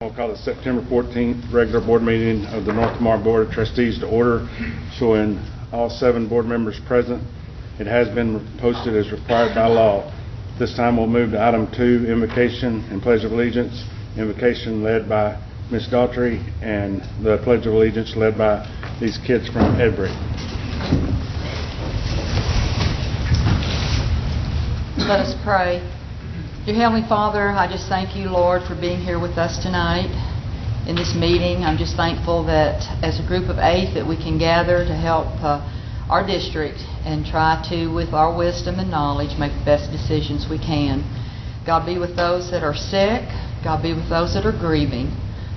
We'll call the September 14th regular board meeting of the North Lamar Board of Trustees to order, showing all 7 board members present. It has been posted as required by law. This time we'll move to item 2, invocation and pledge of allegiance. Invocation led by Ms. Daughtry and the pledge of allegiance led by these kids from Edbury. Let us pray. Dear Heavenly Father, I just thank you, Lord, for being here with us tonight in this meeting. I'm just thankful that as a group of 8 that we can gather to help our district and try to, with our wisdom and knowledge, make the best decisions we can. God be with those that are sick. God be with those that are grieving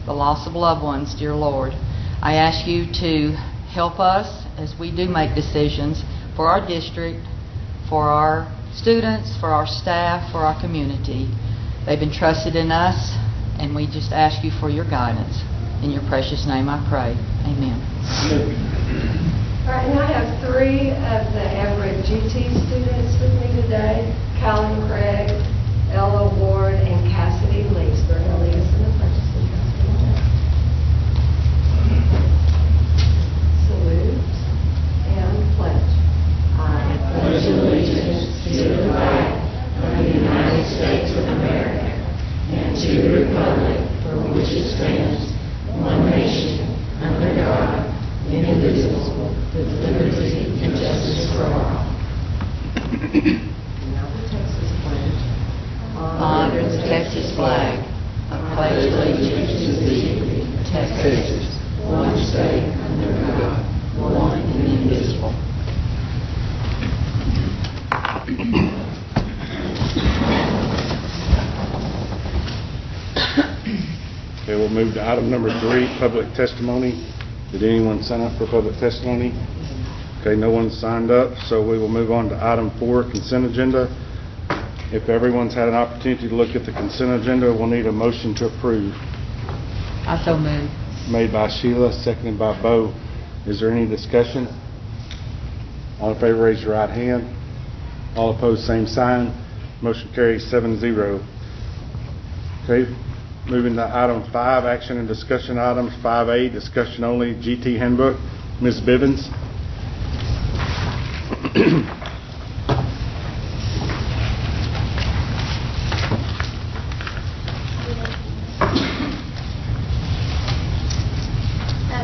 the loss of loved ones, dear Lord. I ask you to help us as we do make decisions for our district, for our students, for our staff, for our community. They've entrusted in us, and we just ask you for your guidance. In your precious name I pray. Amen. All right, and I have 3 of the Everett GT students with me today: Calvin Craig, Ella Ward, and Cassidy Lees. They're going to lead us in the pledge. Salute and pledge. I pledge allegiance to the flag of the United States of America and to the republic for which it stands, one nation, under God, indivisible, with liberty and justice for all. Now the Texas pledge. Honor the Texas flag. I pledge allegiance to thee, Texas, one state, under God, one and indivisible. Okay, we'll move to item number 3, public testimony. Did anyone sign up for public testimony? Okay, no one signed up, so we will move on to item 4, consent agenda. If everyone's had an opportunity to look at the consent agenda, we'll need a motion to approve. I so move. Made by Sheila, seconded by Bo. Is there any discussion? All in favor, raise your right hand. All opposed, same sign. Motion carries 7-0. Okay, moving to item 5, action and discussion items. 5A, discussion only, GT handbook. Ms. Bivens.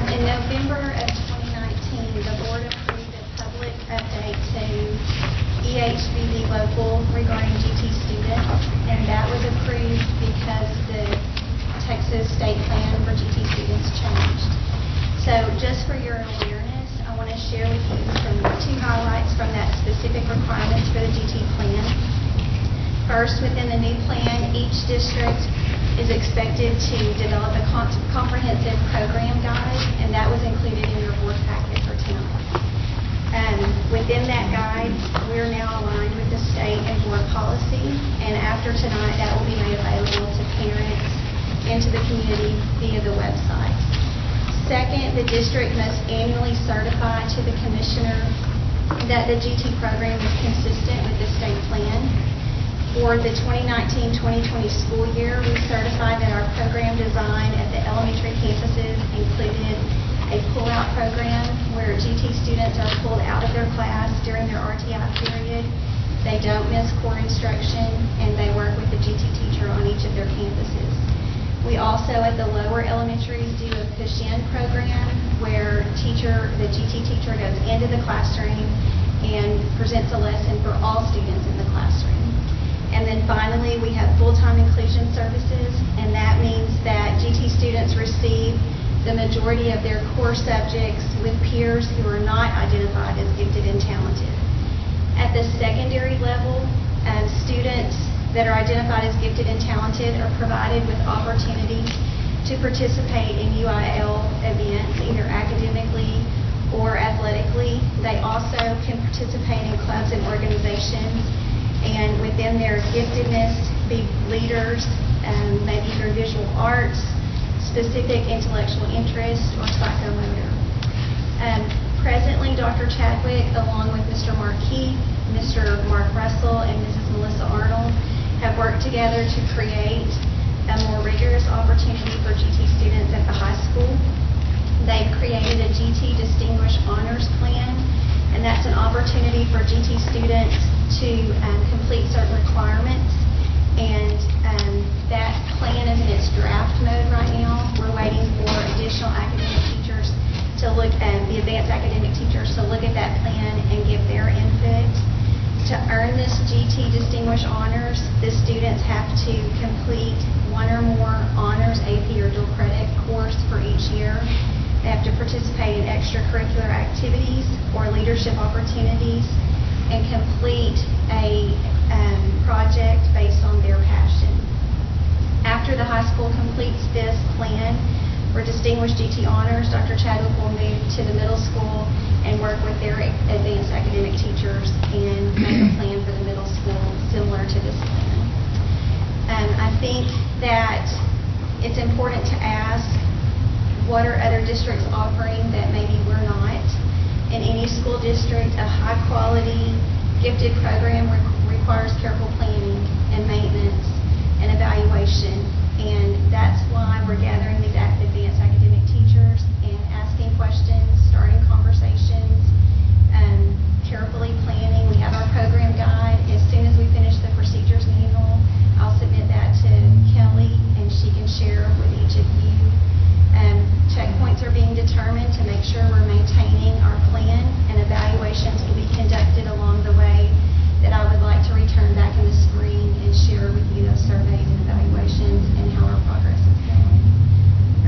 In November of 2019, the board approved a public update to EHBD local regarding GT students, and that was approved because the Texas state plan for GT students changed. So just for your awareness, I want to share with you some 2 highlights from that specific requirements for the GT plan. First, within the new plan, each district is expected to develop a comprehensive program guide, and that was included in your board packet for tonight. Within that guide, we're now aligned with the state and board policy, and after tonight, that will be made available to parents and to the community via the website. Second, the district must annually certify to the commissioner that the GT program is consistent with the state plan. For the 2019-2020 school year, we certified that our program design at the elementary campuses included a pull-out program where GT students are pulled out of their class during their RTI period. They don't miss core instruction, and they work with the GT teacher on each of their campuses. We also, at the lower elementaries, do a push-in program where the GT teacher goes into the classroom and presents a lesson for all students in the classroom. And then finally, we have full-time inclusion services, and that means that GT students receive the majority of their core subjects with peers who are not identified as gifted and talented. At the secondary level, students that are identified as gifted and talented are provided with opportunities to participate in UIL events, either academically or athletically. They also can participate in clubs and organizations, and within their giftedness, be leaders, maybe through visual arts, specific intellectual interests, or psychomotor. Presently, Dr. Chadwick, along with Mr. Mark Keith, Mr. Mark Russell, and Mrs. Melissa Arnold, have worked together to create a more rigorous opportunity for for GT students to complete certain requirements, and that plan is in its draft mode right now. We're waiting for additional academic teachers to look at the advanced academic teachers to look at that plan and give their input. To earn this GT Distinguished Honors, the students have to complete one or more honors, AP, or dual credit course for each year. They have to participate in extracurricular activities or leadership opportunities and complete a project based on their passion. After the high school completes this plan for Distinguished GT Honors, Dr. Chadwick will move to the middle school and work with their advanced academic teachers and make a plan for the middle school similar to this plan. I think that it's important to ask, what are other districts offering that maybe we're not? In any school district, a high-quality, gifted program requires careful planning and maintenance and evaluation, and that's why we're gathering these advanced academic teachers and asking questions, starting conversations, carefully planning. We have our program guide. As soon as we finish the procedures manual, I'll submit that to Kelly, and she can share with each of you. Checkpoints are being determined to make sure we're maintaining our plan, and evaluations will be conducted along the way that I would like to return back in the spring and share with you those surveys and evaluations and how our progress is going.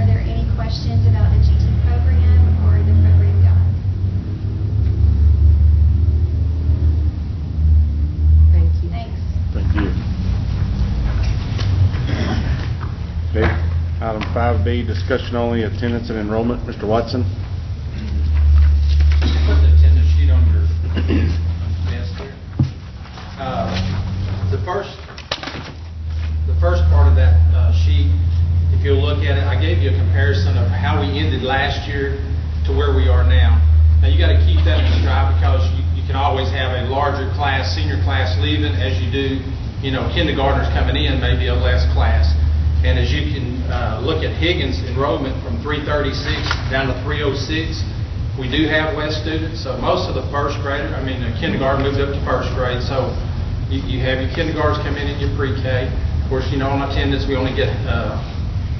Are there any questions about the GT program or the program guide? Thank you. Thanks. Thank you. Okay, item 5B, discussion only, attendance and enrollment. Mr. Watson? Put the attendance sheet on your desk here. The first part of that sheet, if you'll look at it, I gave you a comparison of how we ended last year to where we are now. Now you got to keep that in stride, because you can always have a larger class, senior class leaving, as you do, kindergartners coming in, maybe a less class. And as you can look at Higgins enrollment from 336 down to 306, we do have less students. So most of the kindergarten moved up to first grade. So you have your kindergartners come in and your pre-K. Of course, on attendance, we only get a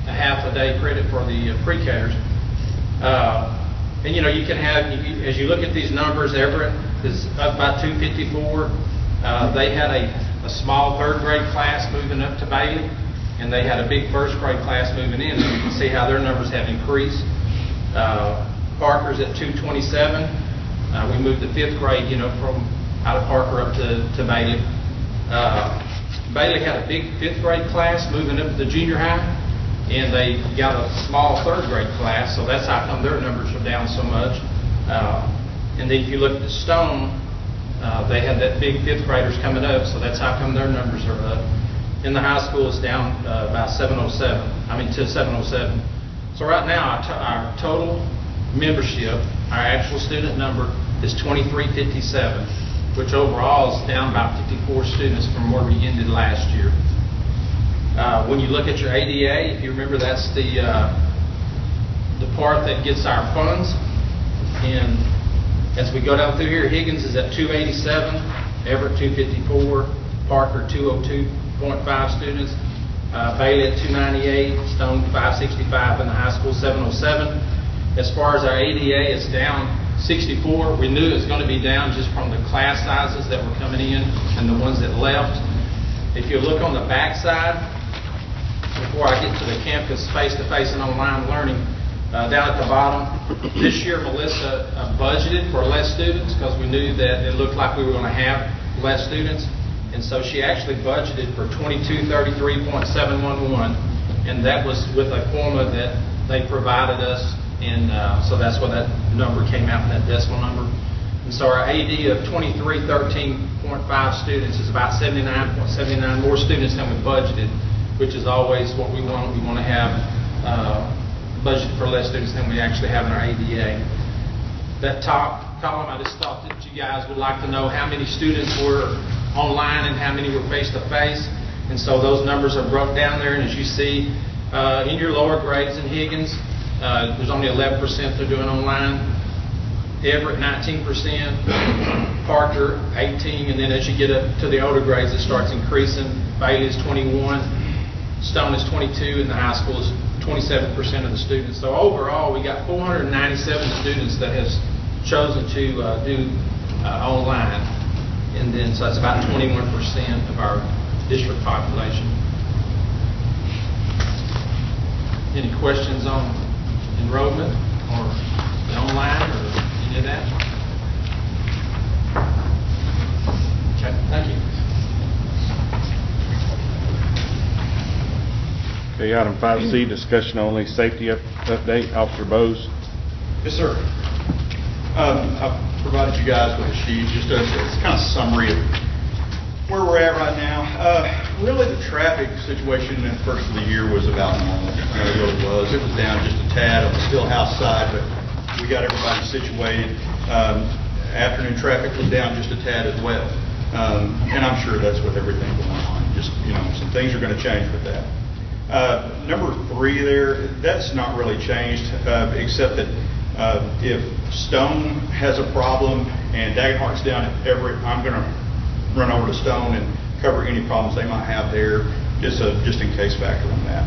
half a day credit for the pre-Kers. And you can have, as you look at these numbers, Everett is up by 254. They had a small third grade class moving up to Bailey, and they had a big first grade class moving in. So you can see how their numbers have increased. Parker's at 227. We moved the fifth grade, from out of Parker up to Bailey. Bailey had a big fifth grade class moving up to the junior high, and they got a small third grade class, so that's how come their numbers are down so much. And then if you look at the Stone, they had that big fifth graders coming up, so that's how come their numbers are up. In the high school, it's down about 707. So right now, our total membership, our actual student number, is 2357, which overall is down about 54 students from where we ended last year. When you look at your ADA, if you remember, that's the part that gets our funds. And as we go down through here, Higgins is at 287, Everett 254, Parker 202.5 students, Bailey at 298, Stone 565, and the high school 707. As far as our ADA, it's down 64. We knew it was going to be down just from the class sizes that were coming in and the ones that left. If you look on the back side, before I get to the campus face-to-face and online learning, down at the bottom, this year Melissa budgeted for less students because we knew that it looked like we were going to have less students. And so she actually budgeted for 2233.711, and that was with a formula that they provided us. And so that's where that number came out, in that decimal number. And so our AD of 2313.5 students is about 79.79 more students than we budgeted, which is always what we want. We want to have budget for less students than we actually have in our ADA. That top column, I just thought that you guys would like to know how many students were online and how many were face-to-face. And so those numbers are broke down there. And as you see, in your lower grades in Higgins, there's only 11% they're doing online. Everett 19%, Parker 18%, and then as you get up to the older grades, it starts increasing. Bailey is 21%, Stone is 22%, and the high school is 27% of the students. So overall, we got 497 students that has chosen to do online, and then so that's about 21% of our district population. Any questions on enrollment or the online or any of that? Okay, thank you. Okay, item 5C, discussion only, safety update. Officer Bose. Yes, sir. I've provided you guys with a sheet, just a kind of summary of where we're at right now. Really, the traffic situation in the first of the year was about normal. It really was. It was down just a tad on the Stillhouse side, but we got everybody situated. Afternoon traffic was down just a tad as well. And I'm sure that's with everything going on. Just, some things are going to change with that. Number 3 there, that's not really changed, except that if Stone has a problem and Dagenhart's down at Everett, I'm going to run over to Stone and cover any problems they might have there, just in case factor on that.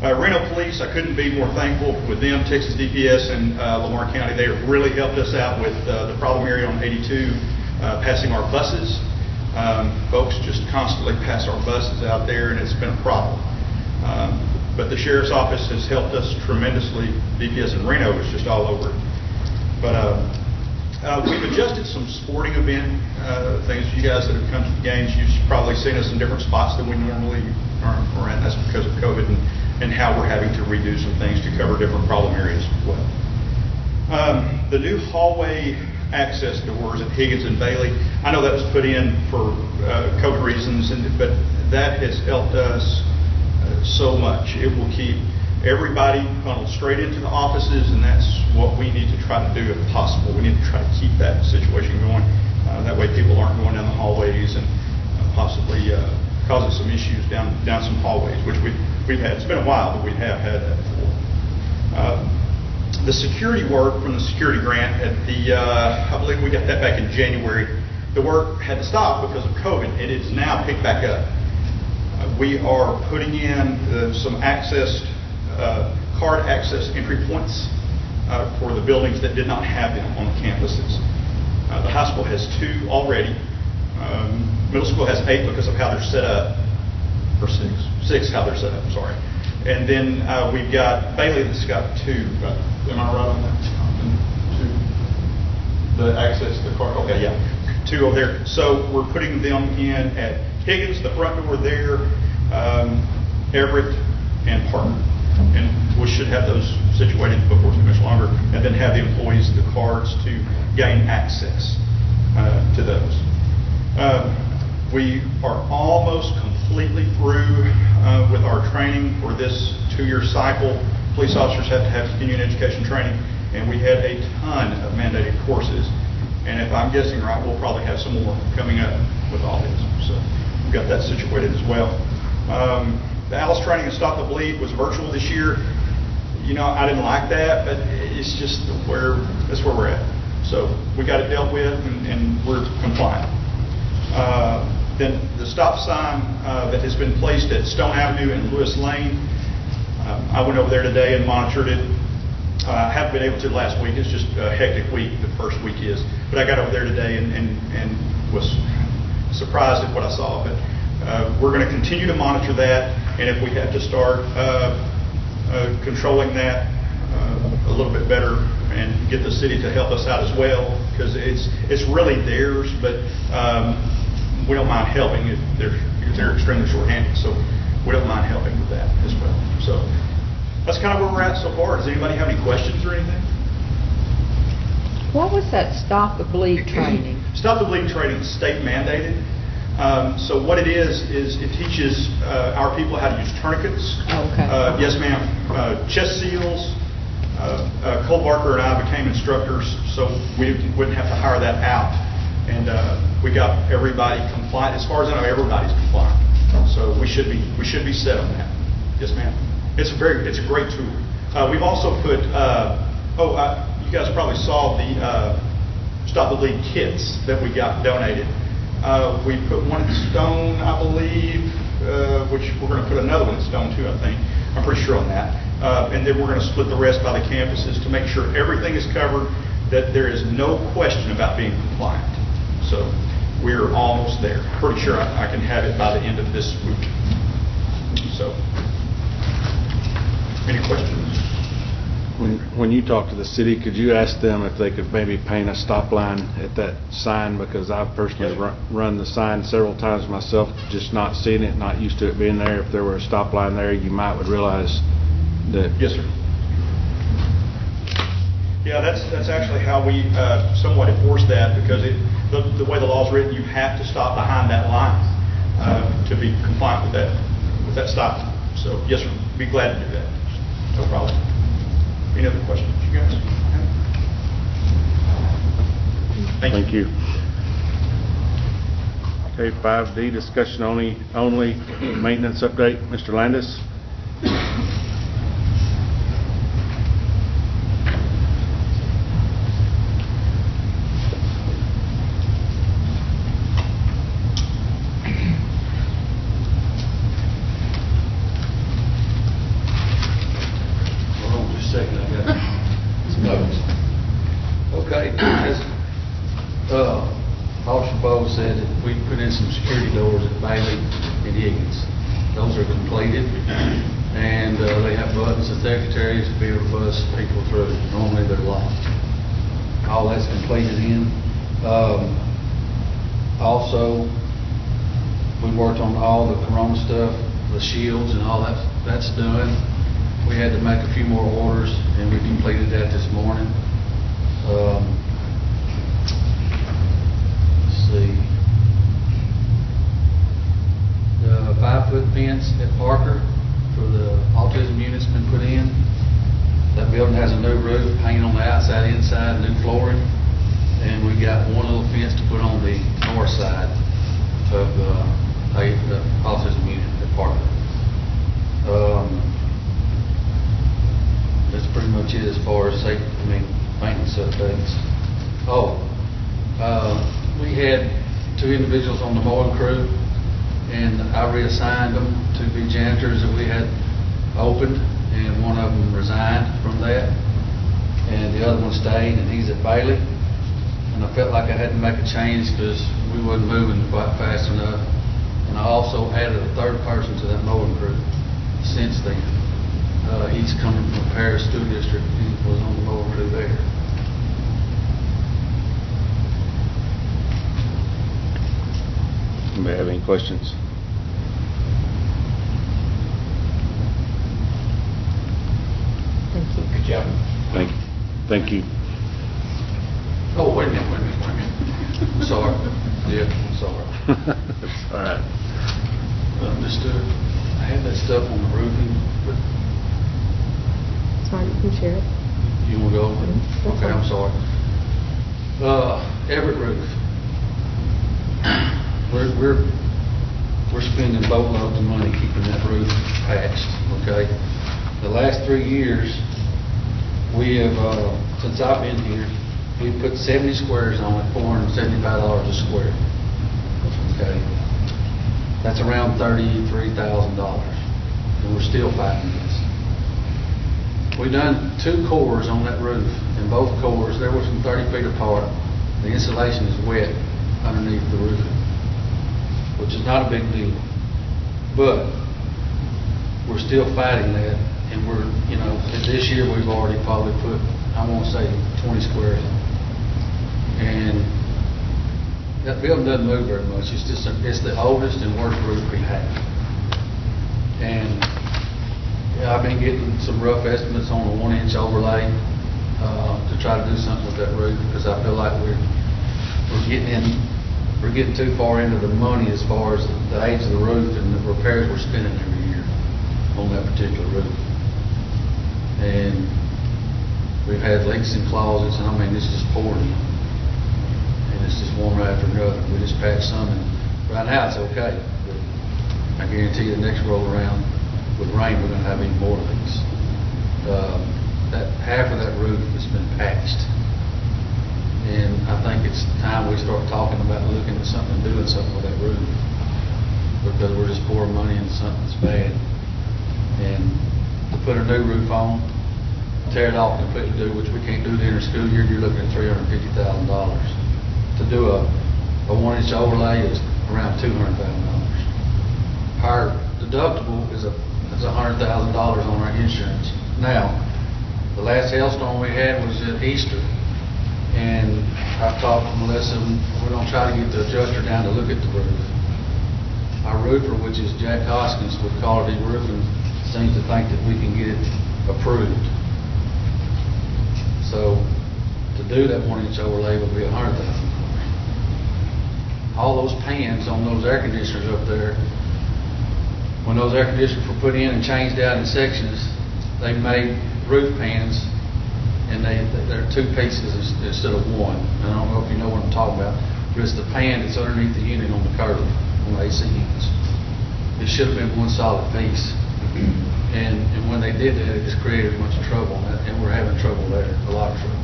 Reno Police, I couldn't be more thankful with them. Texas DPS and Lamar County, they have really helped us out with the problem area on 82, passing our buses. Folks just constantly pass our buses out there, and it's been a problem. But the Sheriff's Office has helped us tremendously. DPS in Reno is just all over it. But we've adjusted some sporting event things. You guys that have come to the games, you've probably seen us in different spots than we normally are at. That's because of COVID and how we're having to redo some things to cover different problem areas as well. The new hallway access doors at Higgins and Bailey, I know that was put in for COVID reasons, but that has helped us so much. It will keep everybody funneled straight into the offices, and that's what we need to try to do if possible. We need to try to keep that situation going. That way people aren't going down the hallways and possibly causing some issues down some hallways, which we've had. It's been a while, but we have had that before. The security work from the security grant at I believe we got that back in January. The work had to stop because of COVID. It is now picked back up. We are putting in some card access entry points for the buildings that did not have them on the campuses. The high school has 2 already. Middle school has 8 because of how they're set up, or 6 how they're set up, sorry. And then we've got Bailey that's got 2. Am I right on that? 2. The access to the card. Okay, yeah, 2 over there. So we're putting them in at Higgins, the front door there, Everett, and Parker. And we should have those situated before too much longer, and then have the employees the cards to gain access to those. We are almost completely through with our training for this 2-year cycle. Police officers have to have continuing education training, and we had a ton of mandated courses. And if I'm guessing right, we'll probably have some more coming up with all this. So we've got that situated as well. The ALICE training and Stop the Bleed was virtual this year. I didn't like that, but it's just that's where we're at. So we got it dealt with, and we're compliant. Then the stop sign that has been placed at Stone Avenue and Lewis Lane, I went over there today and monitored it. I haven't been able to last week. It's just a hectic week, the first week is. But I got over there today and was surprised at what I saw. But we're going to continue to monitor that, and if we have to start controlling that a little bit better and get the city to help us out as well, because it's really theirs, but we don't mind helping if they're extremely short-handed. So we don't mind helping with that as well. So that's kind of where we're at so far. Does anybody have any questions or anything? What was that Stop the Bleed training? Stop the Bleed training is state mandated. So what it is it teaches our people how to use tourniquets. Okay. Yes, ma'am. Chest seals. Cole Barker and I became instructors, so we wouldn't have to hire that out. And we got everybody compliant. As far as I know, everybody's compliant. So we should be set on that. Yes, ma'am. It's a great tool. We've also put. you guys probably saw the Stop the Bleed kits that we got donated. We put one in Stone, I believe, which we're going to put another one in Stone too, I think. I'm pretty sure on that. And then we're going to split the rest by the campuses to make sure everything is covered, that there is no question about being compliant. So we're almost there. Pretty sure I can have it by the end of this week. So, any questions? When you talk to the city, could you ask them if they could maybe paint a stop line at that sign? Because I've personally Yes, run the sign several times myself, just not seeing it, not used to it being there. If there were a stop line there, you might would realize that. Yes, sir. Yeah, that's actually how we somewhat enforce that, because the way the law's written, you have to stop behind that line to be compliant with that stop. So, yes, sir, be glad to do that. No problem. Any other questions, you guys? Thank you. Okay, 5D, discussion only, maintenance update. Mr. Landis? Hold on just a second, I got some notes. Okay, as Officer Bo said, that we put in some security doors at Bailey and Higgins. Those are completed, and they have buttons at secretaries to be able to bus people through. Normally they're locked. All that's completed in. Also, we worked on all the Corona stuff, the shields and all that's done. We had to make a few more orders, and we completed that this morning. Let's see. The 5-foot fence at Parker for the autism unit's been put in. That building has a new roof, paint on the outside, inside, new flooring. And we got one little fence to put on the north side of the autism unit at Parker. That's pretty much it as far as maintenance updates. We had 2 individuals on the mowing crew, and I reassigned them to be janitors that we had opened, and one of them resigned from that, and the other one stayed, and he's at Bailey. And I felt like I had to make a change because we wasn't moving quite fast enough. And I also added a 3rd person to that mowing crew since then. He's coming from Paris School District. He was on the mowing crew there. Anybody have any questions? Thank you. Good job. Thank you. Oh, wait a minute. Sorry. Yeah, sorry. That's all right. I had that stuff on the roofing, but Sorry, you can share it. you want to go over it? Mhm. Okay, I'm sorry. Everett roof. We're spending boatloads of money keeping that roof patched, okay? The last 3 years, we have, since I've been here, we've put 70 squares on it, $475 a square, okay? That's around $33,000, and we're still fighting this. We've done 2 cores on that roof, and both cores, they were some 30 feet apart. The insulation is wet underneath the roof, which is not a big deal. But we're still fighting that, and this year we've already probably put, I won't say 20 squares on. And that building doesn't move very much. It's the oldest and worst roof we have. And I've been getting some rough estimates on a 1-inch overlay to try to do something with that roof, because I feel like we're getting too far into the money as far as the age of the roof and the repairs we're spending every year on that particular roof. And we've had leaks in closets, and I mean, it's just pouring. And it's just one right after another. We just patched some, and right now it's okay. But I guarantee you the next roll around with rain, we're going to have even more leaks. That half of that roof has been patched. And I think it's time we start talking about looking at something, doing something with that roof. Because we're just pouring money into something that's bad. And to put a new roof on, tear it off completely, do, which we can't do during the school year, you're looking at $350,000. To do a 1-inch overlay is around $200,000. Our deductible is $100,000 on our insurance. Now, the last hailstorm we had was at Easter, and I've talked to Melissa, and we're gonna try to get the adjuster down to look at the roof. Our roofer, which is Jack Hoskins with Quality Roofing, seems to think that we can get it approved. So, to do that 1-inch overlay would be $100,000. All those pans on those air conditioners up there, when those air conditioners were put in and changed out in sections, they made roof pans, and they're two pieces instead of one. And I don't know if you know what I'm talking about, but it's the pan that's underneath the unit on the curve, on the AC units. It should have been one solid piece. And when they did that, it just created a bunch of trouble, and we're having trouble there, a lot of trouble.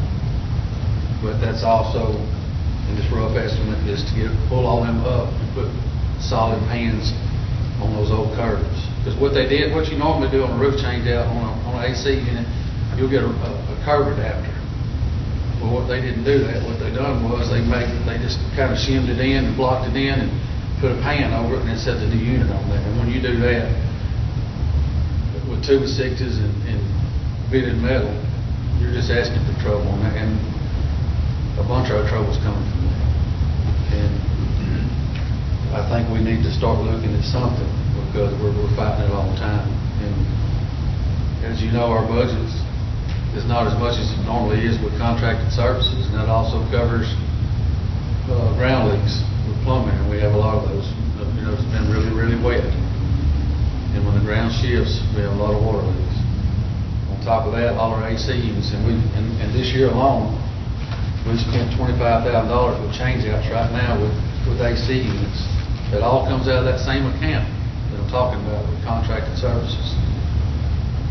But that's also, in this rough estimate, is to pull all them up and put solid pans on those old curves. Because what they did, what you normally do on a roof change out on an AC unit, you'll get a curve adapter. Well, what they didn't do that. What they done was they just kind of shimmed it in and blocked it in and put a pan over it and then set the new unit on there. And when you do that with 2x6s and bitted metal, you're just asking for trouble. And a bunch of our trouble's coming from that. And I think we need to start looking at something, because we're fighting it all the time. And as you know, our budget is not as much as it normally is with contracted services, and that also covers ground leaks with plumbing, and we have a lot of those. You know, it's been really, really wet. And when the ground shifts, we have a lot of water leaks. On top of that, all our AC units, and this year alone, we've spent $25,000 with change-outs right now with AC units. That all comes out of that same account that I'm talking about with contracted services.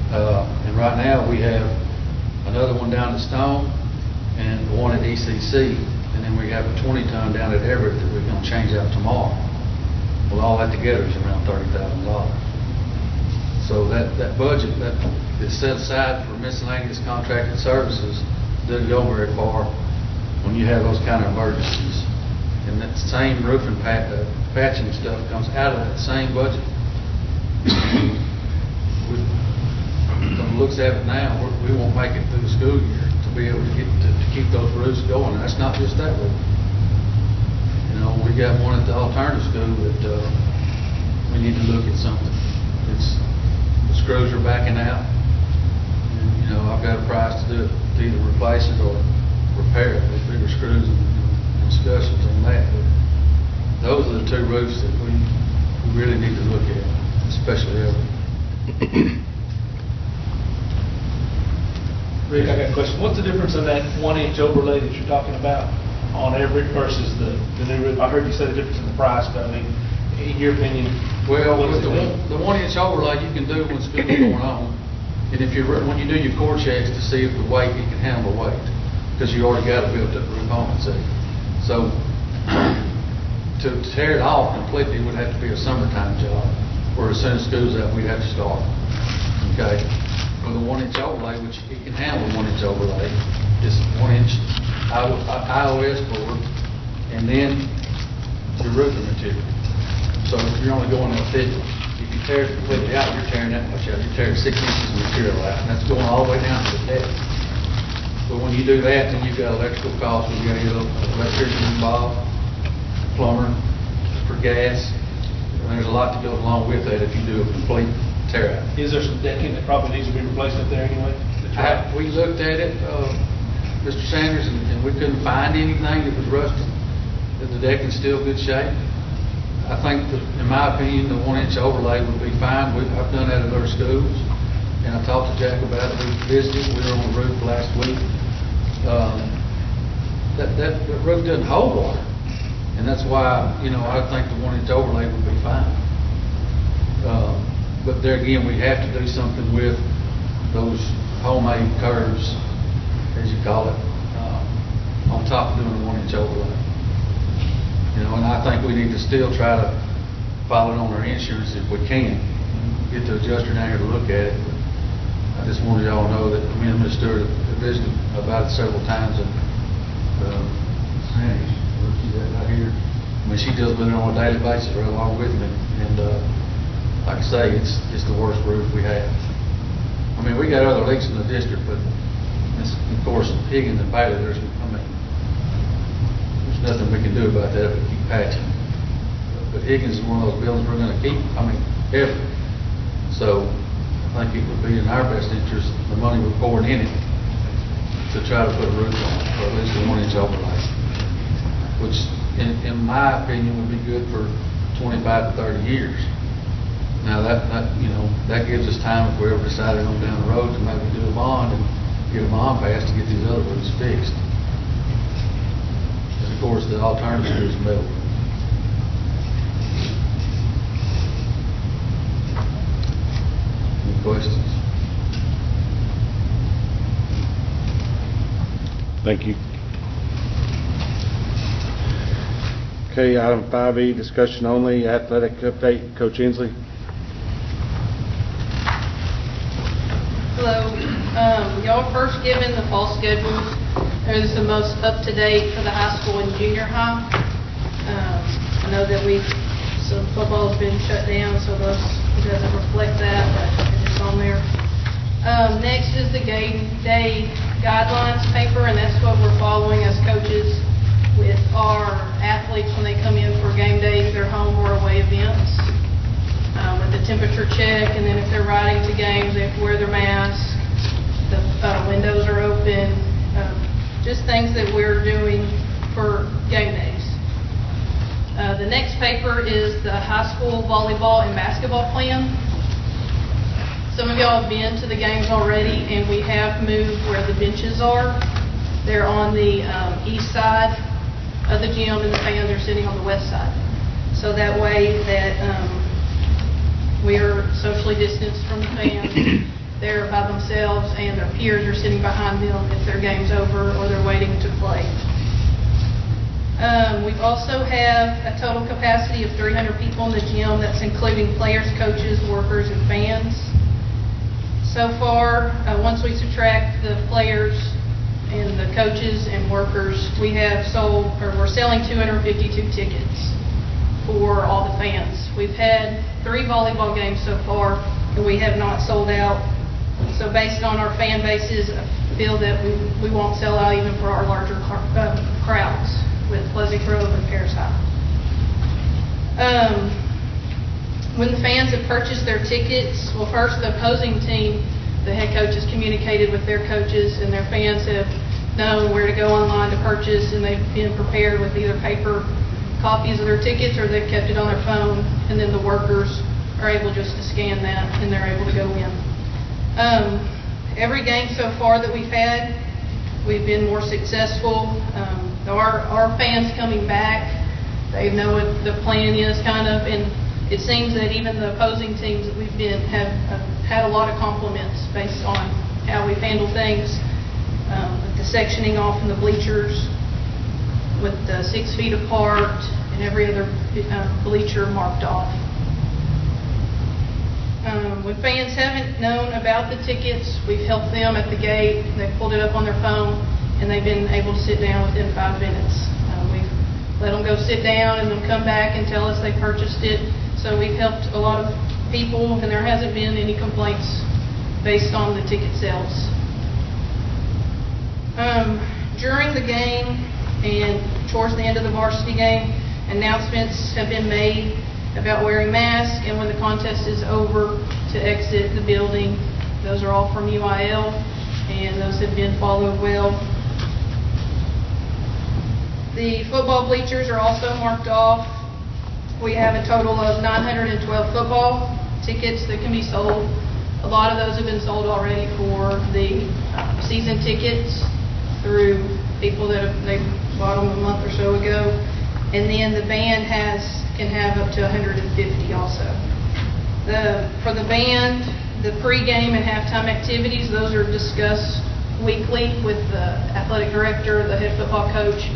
And right now, we have another one down at Stone and one at ECC, and then we have a 20-ton down at Everett that we're going to change out tomorrow. Well, all that together is around $30,000. So that budget that is set aside for miscellaneous contracted services doesn't go very far when you have those kind of emergencies. And that same roofing patching stuff comes out of that same budget. From looks at it now, we won't make it through the school year to be able to keep those roofs going. And that's not just that roof. You know, we got one at the alternative school that we need to look at something. The screws are backing out. And, you know, I've got a price to do it, to either replace it or repair it with bigger screws and discussions on that. But those are the two roofs that we really need to look at, especially Everett. Rick, I got a question. What's the difference in that 1-inch overlay that you're talking about on Everett versus the new roof? I heard you say the difference in the price, but I mean, in your opinion, Well, what with does it mean? the 1-inch overlay you can do when school's going on. And if when you do your core checks to see if the weight, it can handle the weight, because you already got a built-up roof on it, see. So, to tear it off completely would have to be a summertime job, where as soon as school's out, we'd have to start. Okay? With a 1-inch overlay, which it can handle a 1-inch overlay, it's 1-inch IOS board, and then your roofing material. So if you're only going that thick, if you tear it completely out, you're tearing that much out. You're tearing 6 inches of material out, and that's going all the way down to the deck. But when you do that, then you've got electrical costs. You've got to get an electrician involved, plumber, for gas. And there's a lot that goes along with that if you do a complete tear out. Is there some decking that probably needs to be replaced up there anyway? We looked at it, Mr. Sanders, and we couldn't find anything that was rusted. The deck is still good shape. I think, in my opinion, the 1-inch overlay would be fine. I've done that at other schools, and I talked to Jack about it. We visited. We were on the roof last week. That roof doesn't hold water, and that's why, you know, I think the 1-inch overlay would be fine. But there again, we have to do something with those homemade curves as you call it, on top of doing a 1-inch overlay. You know, and I think we need to still try to file it on our insurance if we can. Get the adjuster down here to look at it. I just wanted y'all to know that me and Ms. Stewart have visited about it several times, and Sandy, where's she at, right here? I mean, she deals with it on a daily basis right along with me, and like I say, it's the worst roof we have. I mean, we got other leaks in the district, but it's, of course, Higgins and Bailey, there's nothing we can do about that if we keep patching. But Higgins is one of those buildings we're going to keep, ever. So I think it would be in our best interest, the money we're pouring in it, to try to put a roof on it, or at least a 1-inch overlay, which, in my opinion, would be good for 25 to 30 years. Now, that gives us time if we ever decided on down the road to maybe do a bond and get a bond passed to get these other roofs fixed. And of course, the alternative is metal. Any questions? Thank you. Okay, item 5E, discussion only, athletic update. Coach Inslee. Hello. Y'all first given the fall schedules. There's the most up-to-date for the high school and junior high. I know that some football's been shut down, so it doesn't reflect that, but it's on there. Next is the game day guidelines paper, and that's what we're following as coaches with our athletes when they come in for game day, either home or away events. With the temperature check, and then if they're riding to games, they have to wear their mask. The windows are open. Just things that we're doing for game days. The next paper is the high school volleyball and basketball plan. Some of y'all have been to the games already, and we have moved where the benches are. They're on the east side of the gym, and the fans are sitting on the west side. So that way that we are socially distanced from the fans. They're by themselves, and their peers are sitting behind them if their game's over or they're waiting to play. We also have a total capacity of 300 people in the gym. That's including players, coaches, workers, and fans. So far, once we subtract the players and the coaches and workers, we're selling 252 tickets for all the fans. We've had 3 volleyball games so far, and we have not sold out. So based on our fan bases, I feel that we won't sell out even for our larger crowds with Pleasant Grove and Paris High. When the fans have purchased their tickets, well, first the opposing team, the head coaches communicated with their coaches, and their fans have known where to go online to purchase, and they've been prepared with either paper copies of their tickets or they've kept it on their phone, and then the workers are able just to scan that and they're able to go in. Every game so far that we've had, we've been more successful. Our fans coming back, they know what the plan is kind of, and it seems that even the opposing teams that we've been have had a lot of compliments based on how we've handled things, with the sectioning off in the bleachers, with the 6 feet apart, and every other bleacher marked off. When fans haven't known about the tickets, we've helped them at the gate. They've pulled it up on their phone, and they've been able to sit down within 5 minutes. We've let them go sit down and then come back and tell us they purchased it. So we've helped a lot of people, and there hasn't been any complaints based on the ticket sales. During the game and towards the end of the varsity game, announcements have been made about wearing masks, and when the contest is over, to exit the building. Those are all from UIL, and those have been followed well. The football bleachers are also marked off. We have a total of 912 football tickets that can be sold. A lot of those have been sold already for the season tickets through people that they bought them a month or so ago. And then the band can have up to 150 also. For the band, the pregame and halftime activities, those are discussed weekly with the athletic director, the head football coach,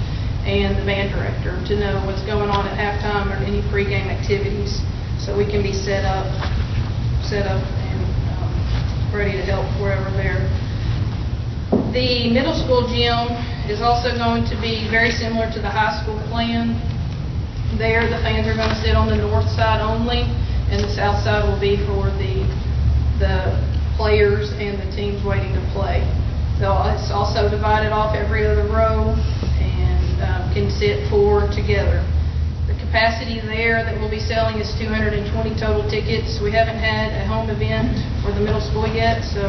and the band director to know what's going on at halftime or any pregame activities, so we can be set up and ready to help wherever they're. The middle school gym is also going to be very similar to the high school plan. There, the fans are going to sit on the north side only, and the south side will be for the players and the teams waiting to play. It's also divided off every other row and can sit 4 together. The capacity there that we'll be selling is 220 total tickets. We haven't had a home event for the middle school yet, so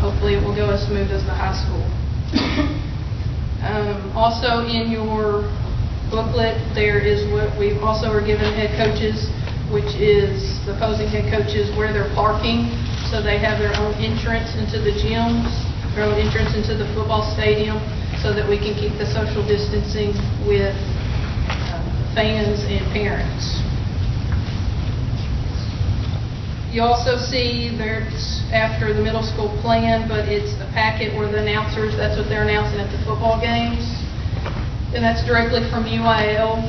hopefully it will go as smooth as the high school. Also in your booklet, there is what we also are given head coaches, which is the opposing head coaches where they're parking, so they have their own entrance into the gyms, their own entrance into the football stadium, so that we can keep the social distancing with fans and parents. You also see there's after the middle school plan, but it's the packet where the announcers, that's what they're announcing at the football games. And that's directly from UIL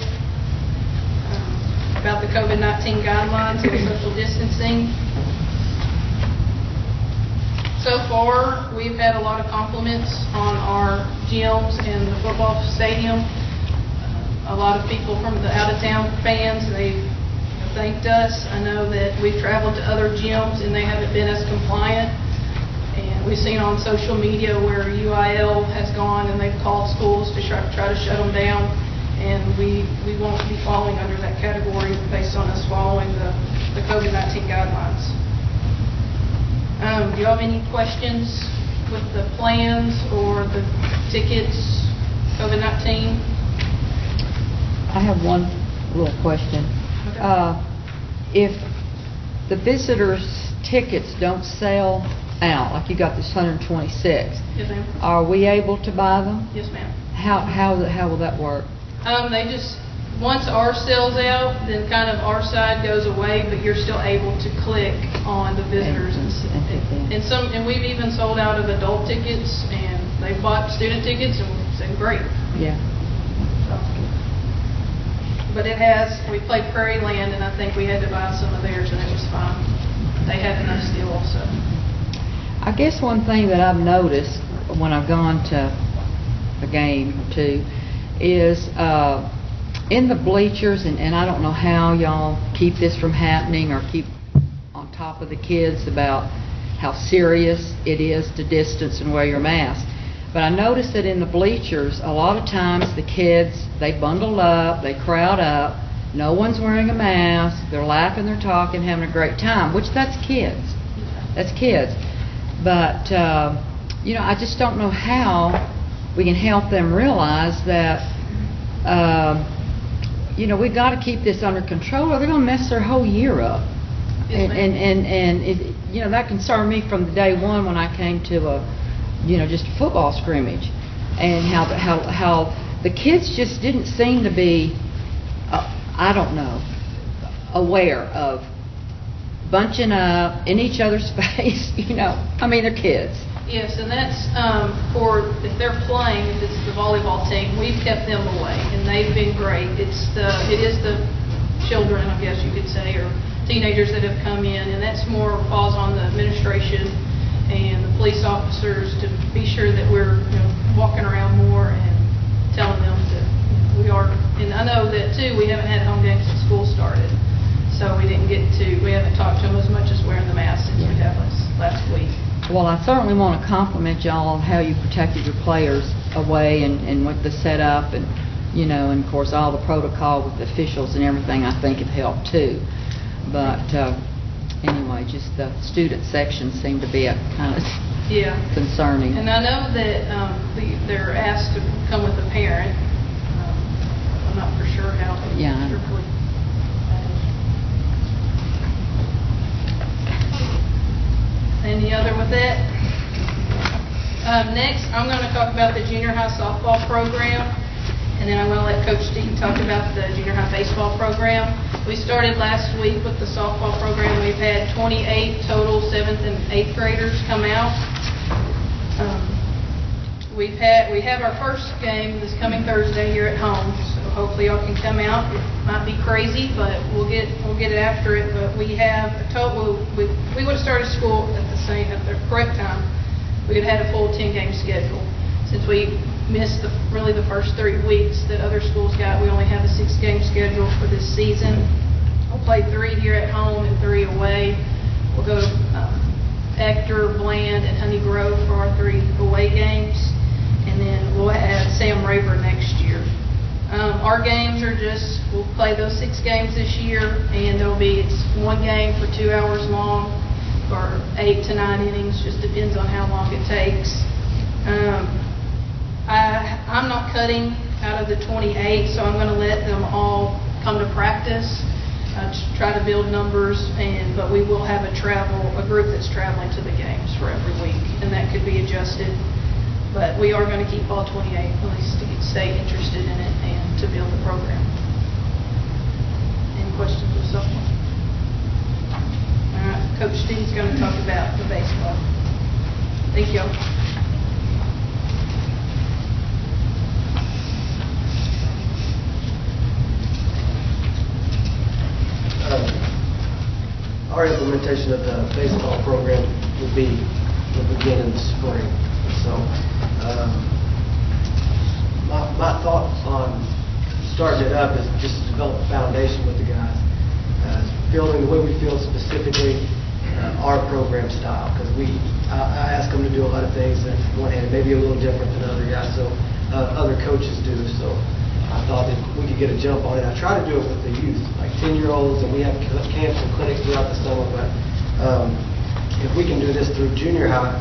about the COVID-19 guidelines and social distancing. So far, we've had a lot of compliments on our gyms and the football stadium. A lot of people from the out-of-town fans, they've thanked us. I know that we've traveled to other gyms and they haven't been as compliant. And we've seen on social media where UIL has gone and they've called schools to try to shut them down. And we won't be falling under that category based on us following the COVID-19 guidelines. Do you have any questions with the plans or the tickets, COVID-19? I have one little question. Okay. If the visitors' tickets don't sell out, like you got this 126, Yes, ma'am. are we able to buy them? Yes, ma'am. How will that work? They just, once our sells out, then kind of our side goes away, but you're still able to click on the visitors and we've even sold out of adult tickets, and they bought student tickets and said great. Yeah. So, but we played Prairie Land, and I think we had to buy some of theirs, and it was fine. They had enough still also. I guess one thing that I've noticed when I've gone to a game or two is in the bleachers, and I don't know how y'all keep this from happening or keep on top of the kids about how serious it is to distance and wear your mask. But I noticed that in the bleachers, a lot of times the kids, they bundle up, they crowd up, no one's wearing a mask, they're laughing, they're talking, having a great time, which that's kids. That's kids. But, I just don't know how we can help them realize that, we've got to keep this under control or they're going to mess their whole year up. Yes, And it, that concerned me from the day one when I came to just a football scrimmage, and how the kids just didn't seem to be, aware of bunching up in each other's face. They're kids. Yes, and that's if they're playing, if it's the volleyball team, we've kept them away, and they've been great. It is the children, I guess you could say, or teenagers that have come in, and that's more falls on the administration and the police officers to be sure that we're walking around more and telling them that we are. And I know that too, we haven't had home games since school started, so we haven't talked to them as much as wearing the mask since we have last week. Well, I certainly want to compliment y'all on how you protected your players away and with the setup and and of course all the protocol with the officials and everything I think have helped too. But anyway, just the student section seemed to be kind of concerning. And I know that they're asked to come with a parent. I'm not for sure how strictly. Any other with that? Next, I'm going to talk about the junior high softball program, and then I'm going to let Coach Steve talk about the junior high baseball program. We started last week with the softball program. We've had 28 total 7th and 8th graders come out. we have our first game this coming Thursday here at home, so hopefully y'all can come out. It might be crazy, but we'll get it after it. But we have a total, we would have started school at the correct time. We would have had a full 10-game schedule. Since we missed really the first 3 weeks that other schools got, we only have a 6-game schedule for this season. We'll play 3 here at home and 3 away. We'll go to Ector, Bland, and Honey Grove for our 3 away games. And then we'll add Sam Rayburn next year. Our games are we'll play those 6 games this year, and it's 1 game for 2 hours long, or 8 to 9 innings, just depends on how long it takes. I'm not cutting out of the 28, so I'm going to let them all come to practice, try to build numbers, but we will have a group that's traveling to the games for every week, and that could be adjusted. But we are going to keep all 28, at least to stay interested in it and to build the program. Any questions of softball? All right, Coach Steve's going to talk about the baseball. Thank you. Our implementation of the baseball program will begin in the spring. So, my thoughts on starting it up is just to develop a foundation with the guys, building the way we feel specifically our program style. Because I ask them to do a lot of things that one hand maybe a little different than other guys, so other coaches do. So I thought that we could get a jump on it. I try to do it with the youth, like 10-year-olds, and we have camps and clinics throughout the summer. But if we can do this through junior high,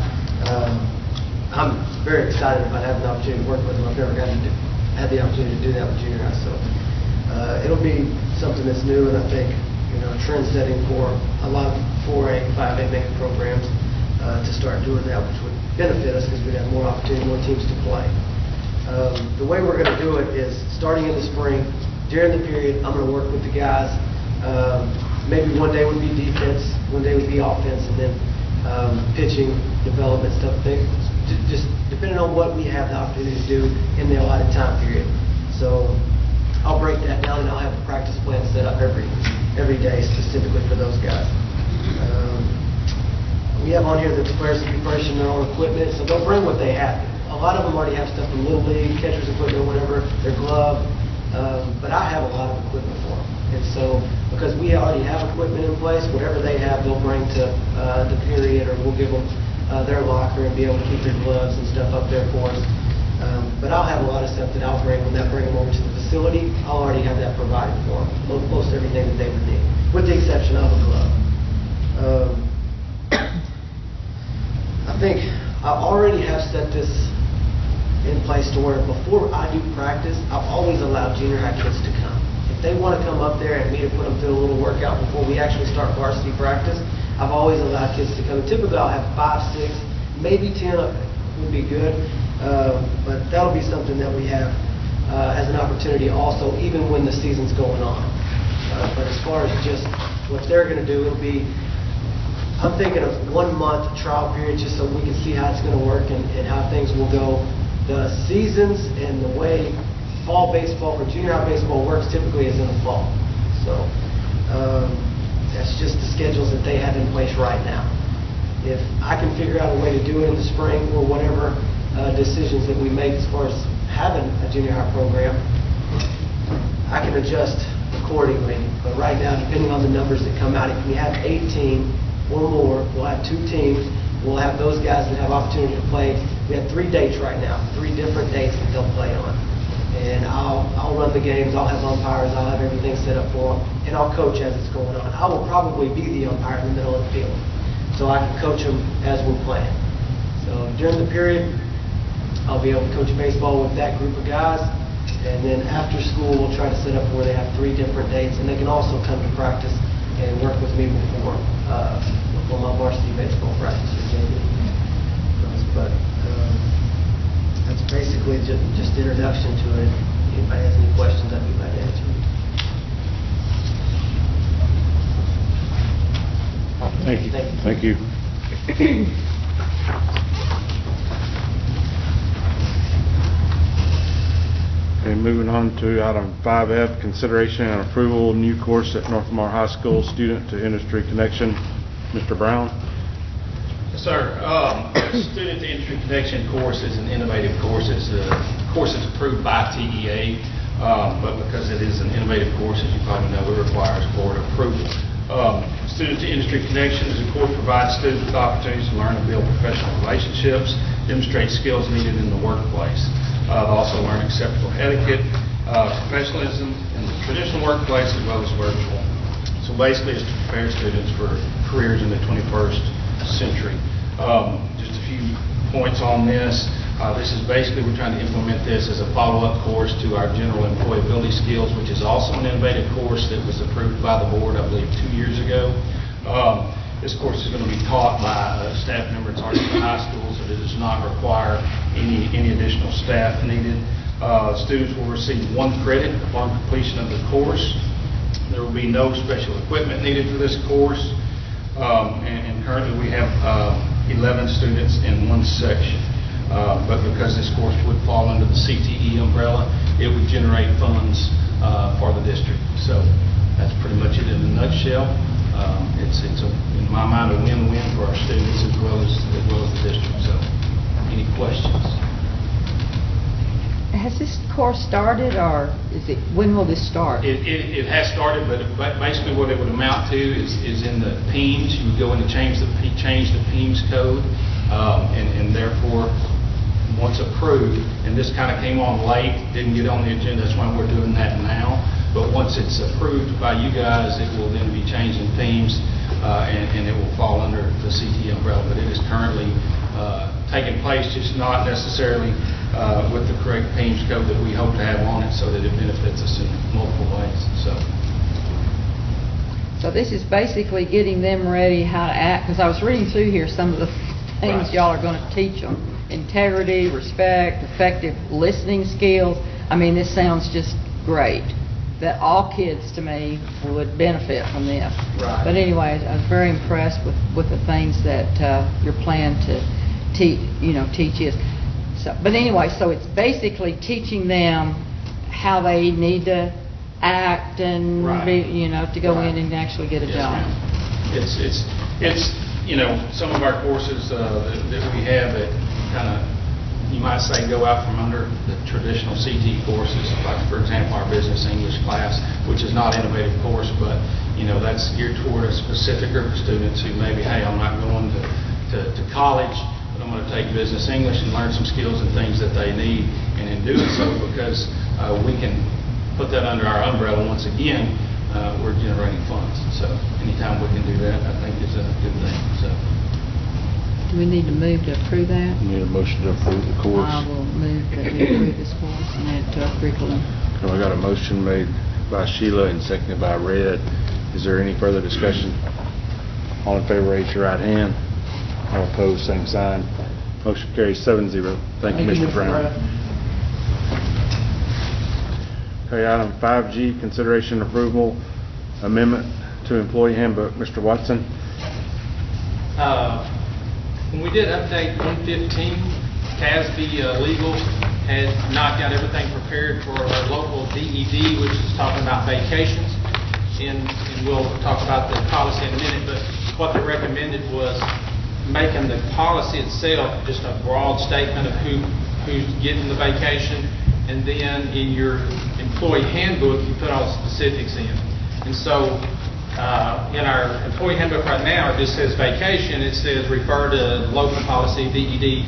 I'm very excited about having the opportunity to work with them. I've never had the opportunity to do that with junior high, so it'll be something that's new, and I think a trend setting for a lot of 4A, 5A main programs to start doing that, which would benefit us because we'd have more opportunity, more teams to play. The way we're going to do it is starting in the spring. During the period, I'm going to work with the guys. Maybe one day would be defense, one day would be offense, and then pitching, development stuff. Just depending on what we have the opportunity to do in the allotted time period. So I'll break that down, and I'll have a practice plan set up every day specifically for those guys. We have on here that the players will be furnishing their own equipment, so they'll bring what they have. A lot of them already have stuff from Little League, catcher's equipment or whatever, their glove, but I have a lot of equipment for them. And so, because we already have equipment in place, whatever they have, they'll bring to the period, or we'll give them their locker and be able to keep their gloves and stuff up there for us. But I'll have a lot of stuff that I'll bring when I bring them over to the facility. I'll already have that provided for them, most everything that they would need, with the exception of a glove. I think I already have set this in place to where before I do practice, I've always allowed junior high kids to come. If they want to come up there and me to put them through a little workout before we actually start varsity practice, I've always allowed kids to come. Typically I'll have 5, 6, maybe 10 would be good, but that'll be something that we have as an opportunity also, even when the season's going on. But as far as just what they're going to do, it'll be, I'm thinking of 1 month trial period just so we can see how it's going to work and how things will go. The seasons and the way fall baseball or junior high baseball works typically is in the fall. So that's just the schedules that they have in place right now. If I can figure out a way to do it in the spring or whatever decisions that we make as far as having a junior high program, I can adjust accordingly. But right now, depending on the numbers that come out, if we have 18 or more, we'll have 2 teams. We'll have those guys that have opportunity to play. We have 3 dates right now, 3 different dates that they'll play on. And I'll run the games, I'll have umpires, I'll have everything set up for them, and I'll coach as it's going on. I will probably be the umpire in the middle of the field, so I can coach them as we're playing. So during the period, I'll be able to coach baseball with that group of guys, and then after school, we'll try to set up where they have 3 different dates, and they can also come to practice and work with me before my varsity baseball practice or JV. But that's basically just the introduction to it. If anybody has any questions, I'd be glad to answer them. Thank you. Thank you. moving on to item 5F, consideration and approval of new course at North Lamar High School, student to industry connection. Mr. Brown? Yes, sir. Student to Industry Connection course is an innovative course. It's a course that's approved by TEA, but because it is an innovative course, as you probably know, it requires board approval. Student to Industry Connection is a course that provides students with opportunities to learn and build professional relationships, demonstrate skills needed in the workplace. Also learn acceptable etiquette, professionalism in the traditional workplace as well as virtual. So basically, it's to prepare students for careers in the 21st century. Just a few points on this. This is basically, we're trying to implement this as a follow-up course to our general employability skills, which is also an innovative course that was approved by the board, I believe, 2 years ago. This course is going to be taught by a staff member at Arlington High School, so that it does not require any additional staff needed. Students will receive 1 credit upon completion of the course. There will be no special equipment needed for this course. And currently we have 11 students in 1 section. But because this course would fall under the CTE umbrella, it would generate funds for the district. So that's pretty much it in a nutshell. It's in my mind, a win-win for our students as well as the district. So, any questions? Has this course started, or when will this start? It has started, but basically what it would amount to is in the PEIMS. You would go in and change the PEIMS code, and therefore, once approved, and this kind of came on late, didn't get on the agenda, that's why we're doing that now. But once it's approved by you guys, it will then be changed in PEIMS, and it will fall under the CTE umbrella. But it is currently taking place, just not necessarily with the correct PEIMS code that we hope to have on it, so that it benefits us in multiple ways. So this is basically getting them ready how to act, because I was reading through here some of the things y'all are going to teach them. Integrity, respect, effective listening skills. I mean, this sounds just great. That all kids, to me, would benefit from this. Right. But anyway, I was very impressed with the things that your plan to teach is. So, but anyway, so it's basically teaching them how they need to act and to go in and actually get a job. Ma'am. It's some of our courses that we have that kind of, you might say, go out from under the traditional CT courses, like for example our business English class, which is not an innovative course, but that's geared toward a specific group of students who maybe, hey, I'm not going to college, but I'm going to take business English and learn some skills and things that they need. And in doing so, because we can put that under our umbrella once again, we're generating funds. So anytime we can do that, I think is a good thing. So. Do we need to move to approve that? We need a motion to approve the course. I will move that we approve this course and add to our curriculum. And we got a motion made by Sheila and seconded by Red. Is there any further discussion? All in favor, raise your right hand. All opposed, same sign. Motion carries 7-0. Thank you, Mr. Brown. Okay, item 5G, consideration and approval amendment to employee handbook. Mr. Watson? When we did update 115, TASB Legal had not got everything prepared for our local DED, which is talking about vacations, and we'll talk about the policy in a minute, but what they recommended was making the policy itself just a broad statement of who's getting the vacation, and then in your employee handbook, you put all the specifics in. And so in our employee handbook right now, it just says vacation. It says refer to local policy DED.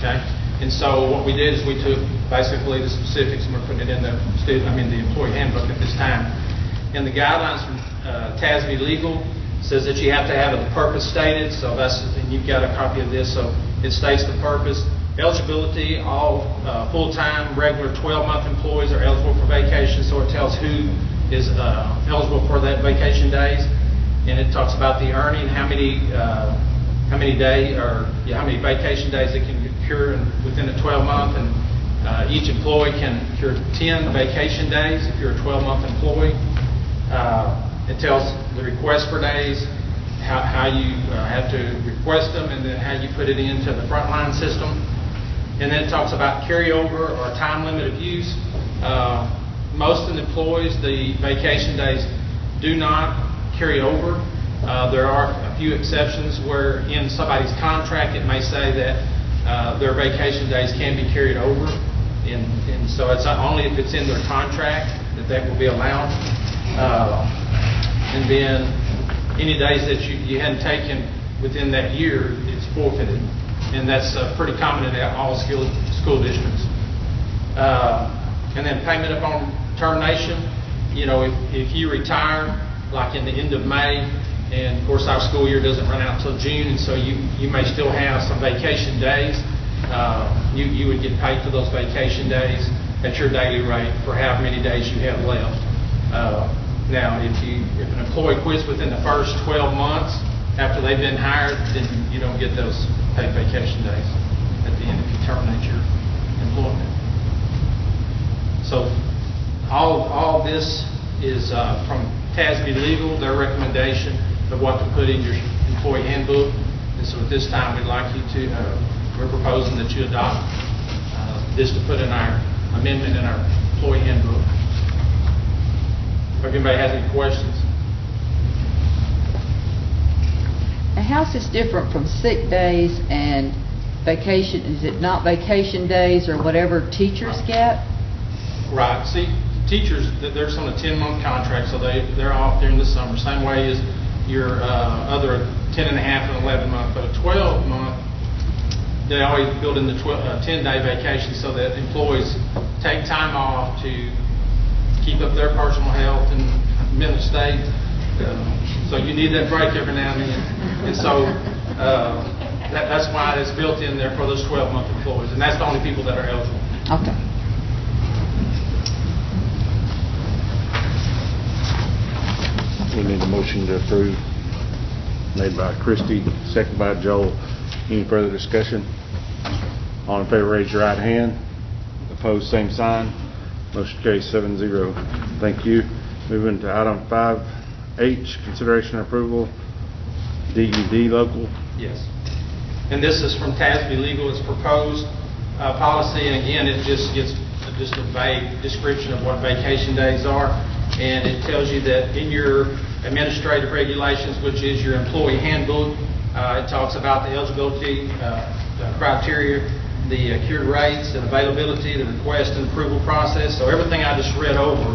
Okay, and so what we did is we took basically the specifics and we're putting it in the employee handbook at this time. And the guidelines from TASB Legal says that you have to have the purpose stated. So and you've got a copy of this. So it states the purpose. Eligibility: all full-time, regular 12-month employees are eligible for vacation. So it tells who is eligible for that vacation days, and it talks about the earning, how many vacation days they can accrue within a 12-month, and each employee can accrue 10 vacation days if you're a 12-month employee. It tells the request for days, how you have to request them, and then how you put it into the frontline system. And then it talks about carryover or time limit of use. Most of the employees, the vacation days do not carry over. There are a few exceptions where in somebody's contract it may say that their vacation days can be carried over. And so it's only if it's in their contract that will be allowed. And then any days that you hadn't taken within that year, it's forfeited. And that's pretty common in all school districts. And then payment upon termination, if you retire, like in the end of May, and of course our school year doesn't run out until June, and so you may still have some vacation days. You would get paid for those vacation days at your daily rate for however many days you have left. Now, if an employee quits within the first 12 months after they've been hired, then you don't get those paid vacation days at the end if you terminate your employment. So all this is from TASB Legal, their recommendation of what to put in your employee handbook. And so at this time, we'd like you to, we're proposing that you adopt this to put in our amendment in our employee handbook. If anybody has any questions. And how's this different from sick days and vacation? Is it not vacation days or whatever teachers get? Right. See, teachers, they're on a 10-month contract, so they're off during the summer. Same way as your other 10 and a half and 11 month, but a 12-month, they always build in the 10-day vacation so that employees take time off to keep up their personal health and mental state. So you need that break every now and then. And so that's why it's built in there for those 12-month employees, and that's the only people that are eligible. Okay. We need a motion to approve, made by Christie, second by Joel. Any further discussion? All in favor, raise your right hand. Opposed, same sign. Motion carries 7-0. Thank you. Moving to item 5H, consideration and approval, DED local. Yes. And this is from TASB Legal. It's proposed policy, and again, it just gives just a vague description of what vacation days are. And it tells you that in your administrative regulations, which is your employee handbook, it talks about the eligibility criteria, the accrued rates and availability, the request and approval process. So everything I just read over,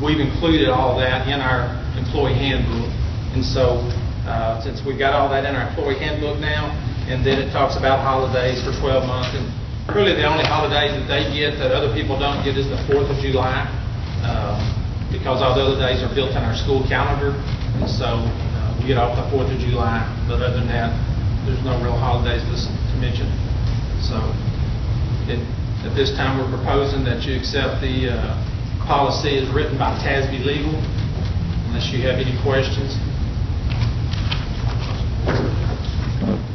we've included all that in our employee handbook. And so since we've got all that in our employee handbook now, and then it talks about holidays for 12 months, and really the only holidays that they get that other people don't get is the 4th of July. Because all the other days are built in our school calendar, and so we get off the 4th of July, but other than that, there's no real holidays to mention. So at this time, we're proposing that you accept the policy as written by TASB Legal, unless you have any questions.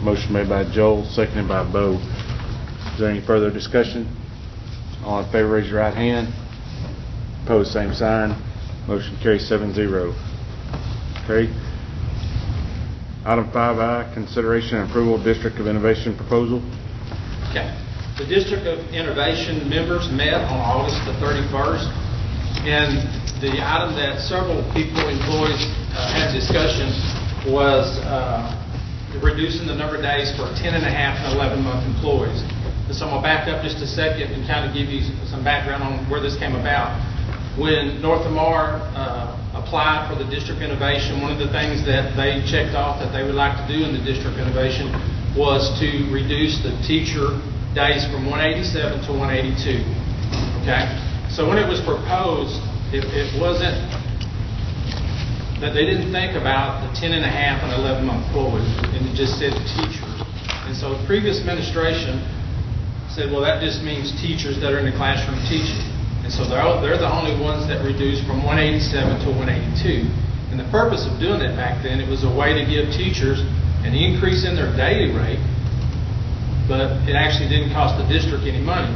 Motion made by Joel, seconded by Bo. Is there any further discussion? All in favor, raise your right hand. Opposed, same sign. Motion carries 7-0. Okay. Item 5I, consideration and approval of District of Innovation proposal. Okay. The District of Innovation members met on August the 31st, and the item that several employees had discussion was reducing the number of days for 10 and a half and 11-month employees. And so I'm going to back up just a second and kind of give you some background on where this came about. When North Lamar applied for the District Innovation, one of the things that they checked off that they would like to do in the District Innovation was to reduce the teacher days from 187 to 182. Okay? So when it was proposed, it wasn't that they didn't think about the 10 and a half and 11-month employees, and it just said teachers. And so the previous administration said, well, that just means teachers that are in the classroom teaching. And so they're the only ones that reduced from 187 to 182. And the purpose of doing it back then, it was a way to give teachers an increase in their daily rate, but it actually didn't cost the district any money.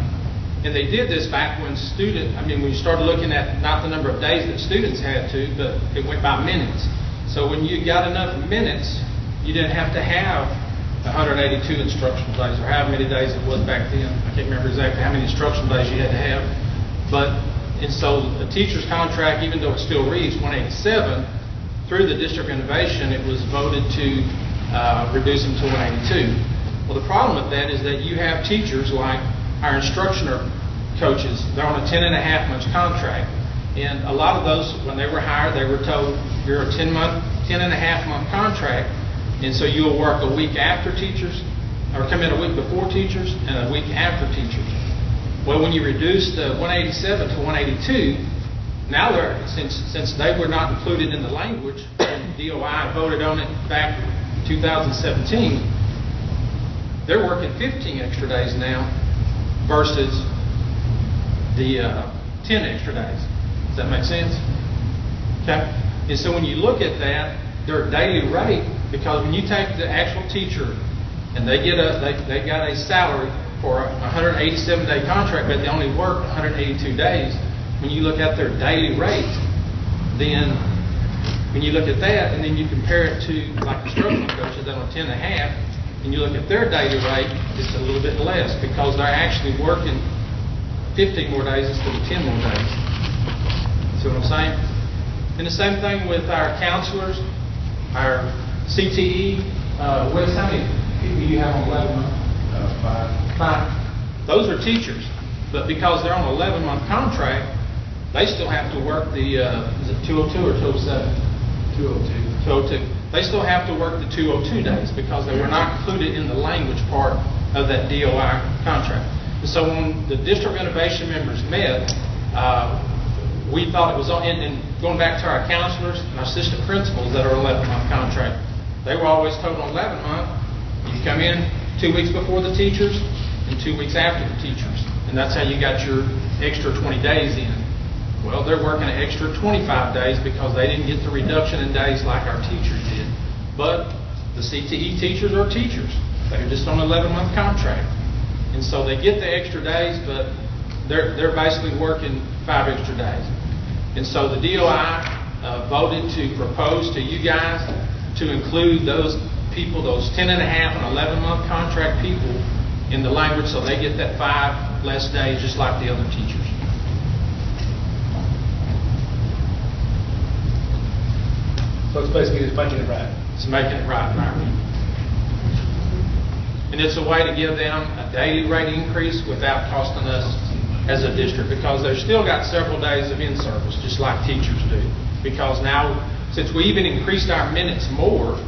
And they did this back when when you started looking at not the number of days that students had to, but it went by minutes. So when you got enough minutes, you didn't have to have 182 instructional days, or however many days it was back then. I can't remember exactly how many instructional days you had to have. But And so the teacher's contract, even though it still reads 187, through the district innovation, it was voted to reduce them to 182. Well, the problem with that is that you have teachers like our instructional coaches, they're on a 10.5-month contract. And a lot of those, when they were hired, they were told, you're a 10.5-month contract, and so you'll work a week after teachers, or come in a week before teachers, and a week after teachers. Well, when you reduce the 187 to 182, now they're, since they were not included in the language, and DOI voted on it back in 2017, they're working 15 extra days now versus the 10 extra days. Does that make sense? Okay. And so when you look at that, their daily rate, because when you take the actual teacher and they got a salary for a 187-day contract, but they only work 182 days. When you look at their daily rate, then when you look at that and then you compare it to like instructional coaches that are 10.5, and you look at their daily rate, it's a little bit less because they're actually working 15 more days instead of 10 more days. See what I'm saying? And the same thing with our counselors, our CTE. Wes, how many people do you have on 11 months? 5. Those are teachers, but because they're on an 11-month contract, they still have to work the, is it 202 or 207? 202. They still have to work the 202 days because they were not included in the language part of that DOI contract. And so when the district innovation members met, we thought it was, and going back to our counselors and our assistant principals that are 11-month contract, they were always told on 11-month, you come in 2 weeks before the teachers and 2 weeks after the teachers. And that's how you got your extra 20 days in. Well, they're working an extra 25 days because they didn't get the reduction in days like our teachers did. But the CTE teachers are teachers. They're just on an 11-month contract. And so they get the extra days, but they're basically working 5 extra days. And so the DOI voted to propose to you guys to include those people, those 10.5 and 11-month contract people in the language so they get that 5 less days just like the other teachers. So it's basically just making it right. It's making it right in our opinion. And it's a way to give them a daily rate increase without costing us as a district because they've still got several days of in-service just like teachers do. Because now, since we even increased our minutes more,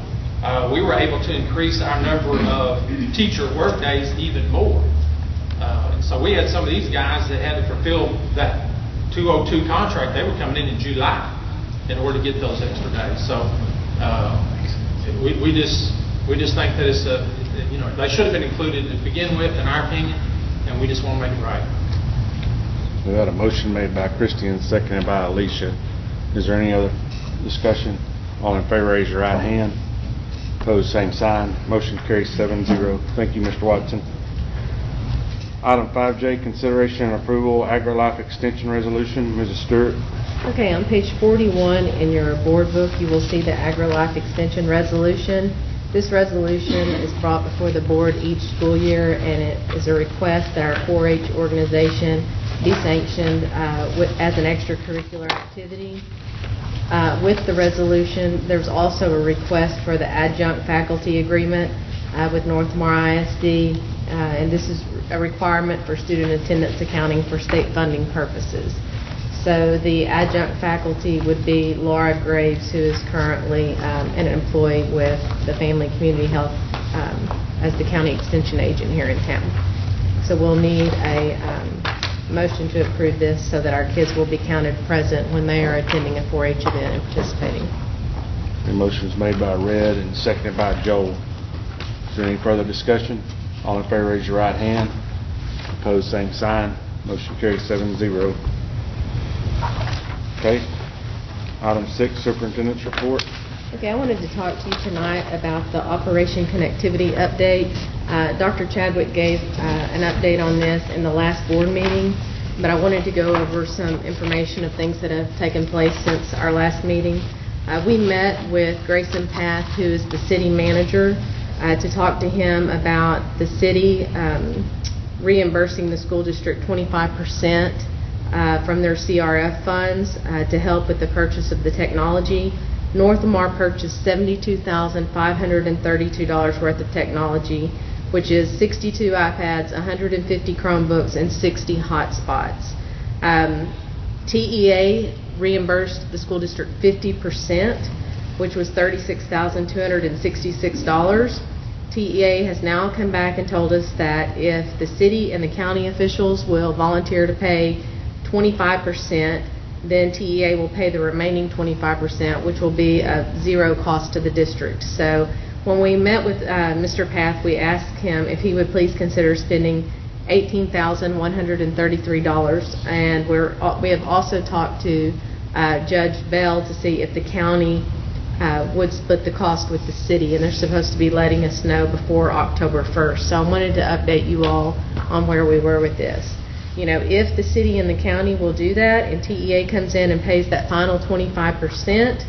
we were able to increase our number of teacher work days even more. And so we had some of these guys that had to fulfill that 202 contract. They were coming in July in order to get those extra days. So we just think that it's they should have been included to begin with, in our opinion, and we just want to make it right. We had a motion made by Christie and seconded by Alicia. Is there any other discussion? All in favor, raise your right hand. Opposed, same sign. Motion carries 7-0. Thank you, Mr. Watson. Item 5J, consideration and approval, AgriLife Extension Resolution. Mrs. Stewart. Okay, on page 41 in your board book, you will see the AgriLife Extension Resolution. This resolution is brought before the board each school year, and it is a request that our 4-H organization be sanctioned as an extracurricular activity. With the resolution, there's also a request for the adjunct faculty agreement with Northmar ISD, and this is a requirement for student attendance accounting for state funding purposes. So the adjunct faculty would be Laura Graves, who is currently an employee with the Family Community Health as the county extension agent here in town. So we'll need a motion to approve this so that our kids will be counted present when they are attending a 4-H event and participating. The motion is made by Red and seconded by Joel. Is there any further discussion? All in favor, raise your right hand. Opposed, same sign. Motion carries 7-0. Okay. Item 6, Superintendent's Report. Okay, I wanted to talk to you tonight about the Operation Connectivity update. Dr. Chadwick gave an update on this in the last board meeting, but I wanted to go over some information of things that have taken place since our last meeting. We met with Grayson Path, who is the city manager, to talk to him about the city reimbursing the school district 25% from their CRF funds to help with the purchase of the technology. North Lamar purchased $72,532 worth of technology, which is 62 iPads, 150 Chromebooks, and 60 hotspots. TEA reimbursed the school district 50%, which was $36,266. TEA has now come back and told us that if the city and the county officials will volunteer to pay 25%, then TEA will pay the remaining 25%, which will be of zero cost to the district. So when we met with Mr. Path, we asked him if he would please consider spending $18,133, and we have also talked to Judge Bell to see if the county would split the cost with the city, and they're supposed to be letting us know before October 1st. So I wanted to update you all on where we were with this. You know, if the city and the county will do that and TEA comes in and pays that final 25%,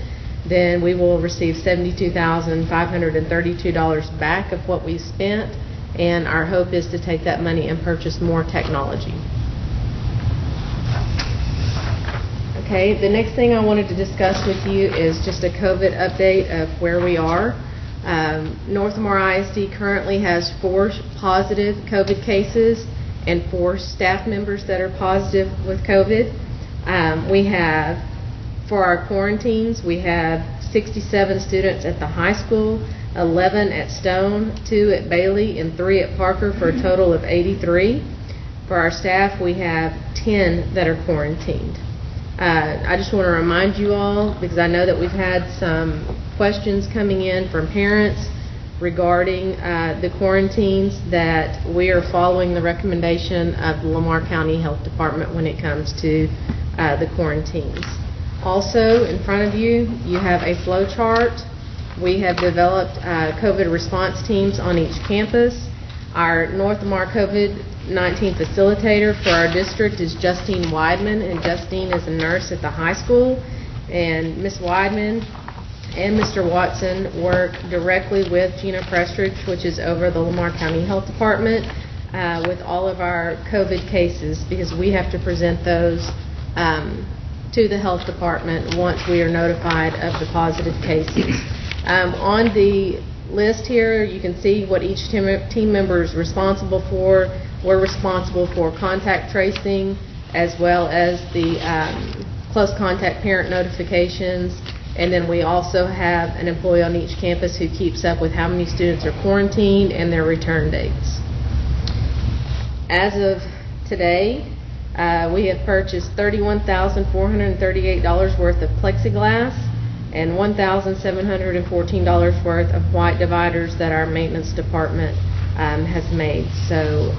then we will receive $72,532 back of what we spent, and our hope is to take that money and purchase more technology. Okay, the next thing I wanted to discuss with you is just a COVID update of where we are. North Lamar ISD currently has 4 positive COVID cases and 4 staff members that are positive with COVID. We have, for our quarantines, we have 67 students at the high school, 11 at Stone, 2 at Bailey, and 3 at Parker, for a total of 83. For our staff, we have 10 that are quarantined. I just want to remind you all, because I know that we've had some questions coming in from parents regarding the quarantines, that we are following the recommendation of the Lamar County Health Department when it comes to the quarantines. Also, in front of you, you have a flow chart. We have developed COVID response teams on each campus. Our North Lamar COVID-19 facilitator for our district is Justine Weidman, and Justine is a nurse at the high school. And Ms. Weidman and Mr. Watson work directly with Gina Prestridge, which is over the Lamar County Health Department, with all of our COVID cases, because we have to present those to the health department once we are notified of the positive cases. On the list here, you can see what each team member is responsible for. We're responsible for contact tracing, as well as the close contact parent notifications. And then we also have an employee on each campus who keeps up with how many students are quarantined and their return dates. As of today, we have purchased $31,438 worth of plexiglass and $1,714 worth of white dividers that our maintenance department has made. So,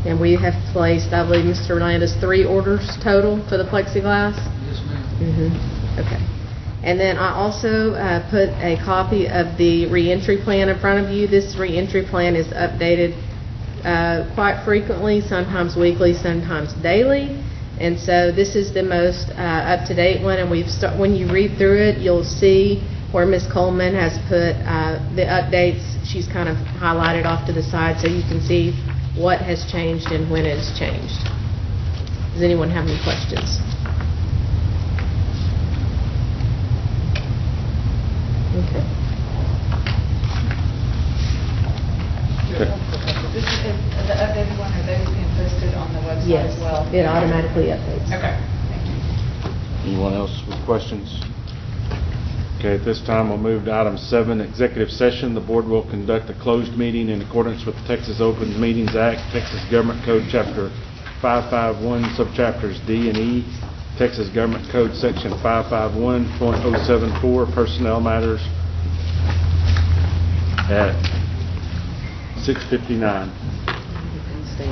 and we have placed, I believe, Mr. Landis, 3 orders total for the plexiglass? Yes, ma'am. Okay. And then I also put a copy of the reentry plan in front of you. This reentry plan is updated quite frequently, sometimes weekly, sometimes daily. And so this is the most up-to-date one, and when you read through it, you'll see where Ms. Coleman has put the updates. She's kind of highlighted off to the side so you can see what has changed and when it has changed. Does anyone have any questions? Okay. This is the updated one, are those being posted on the website Yes, as well? it automatically updates. Okay, thank you. Anyone else with questions? Okay, at this time, we'll move to item 7, executive session. The board will conduct a closed meeting in accordance with the Texas Open Meetings Act, Texas Government Code Chapter 551, subchapters D and E, Texas Government Code Section 551.074, personnel matters, at 6:59. Stay in